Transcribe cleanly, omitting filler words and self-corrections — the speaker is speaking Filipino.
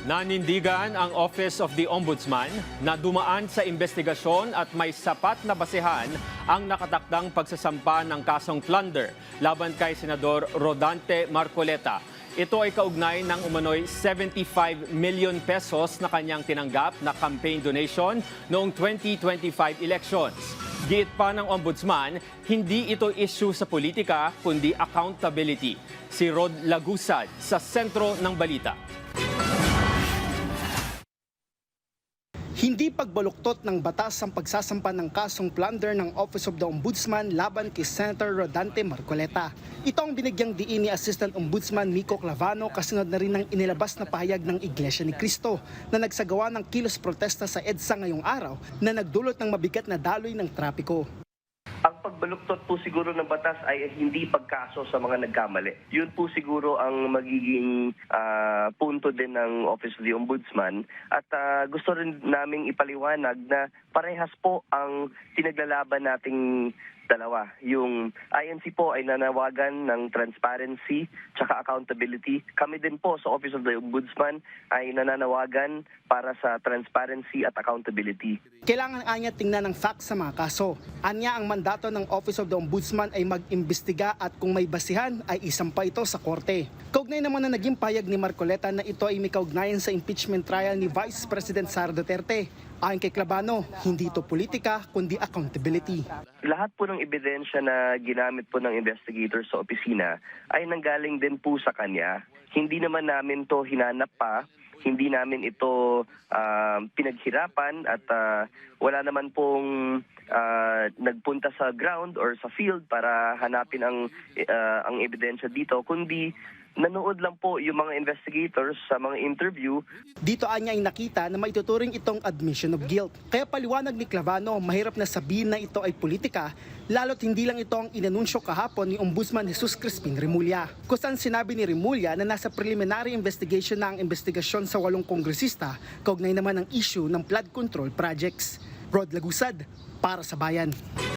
Nanindigan ang Office of the Ombudsman na dumaan sa investigasyon at may sapat na basehan ang nakatakdang pagsasampa ng kasong plunder laban kay Senador Rodante Marcoleta. Ito ay kaugnay ng umano'y 75 million pesos na kanyang tinanggap na campaign donation noong 2025 elections. Giit pa ng Ombudsman, hindi ito issue sa politika kundi accountability. Si Rod Lagusad sa sentro ng balita. Hindi pagbaluktot ng batas ang pagsasampa ng kasong plunder ng Office of the Ombudsman laban kay Senator Rodante Marcoleta. Ito ang binigyang diin ni Assistant Ombudsman Miko Clavano kasunod na rin ng inilabas na pahayag ng Iglesia ni Cristo na nagsagawa ng kilos protesta sa EDSA ngayong araw na nagdulot ng mabigat na daloy ng trapiko. Ang pagbaluktot po siguro ng batas ay hindi pagkaso sa mga nagkamali. Yun po siguro ang magiging punto din ng Office of the Ombudsman. At gusto rin naming ipaliwanag na parehas po ang pinaglalaban nating dalawa. Yung INC po ay nanawagan ng transparency tsaka accountability. Kami din po sa Office of the Ombudsman ay nananawagan para sa transparency at accountability. Kailangan anya tingnan ng facts sa mga kaso. Anya ang mandato ng Office of the Ombudsman ay mag-imbestiga at kung may basihan ay isampa ito sa korte. Kaugnay naman na naging payag ni Marcoleta na ito ay may kaugnayan sa impeachment trial ni Vice President Sara Duterte. Ayon kay Clavano, hindi ito politika kundi accountability. Lahat po ng ebidensya na ginamit po ng investigators sa opisina ay nanggaling din po sa kanya. Hindi naman namin to hinanap pa, hindi namin ito pinaghirapan at wala naman pong nagpunta sa ground or sa field para hanapin ang ebidensya dito, kundi nanood lang po yung mga investigators sa mga interview. Dito anya ay nakita na maituturing itong admission of guilt. Kaya paliwanag ni Clavano, mahirap na sabihin na ito ay politika, lalo't hindi lang ito ang inanunsyo kahapon ni Ombudsman Jesus Crispin Remulla. Kusan sinabi ni Remulla na nasa preliminary investigation na ang investigasyon sa 8 kongresista, kaugnay naman ang issue ng flood control projects. Rod Lagusad, para sa Bayan.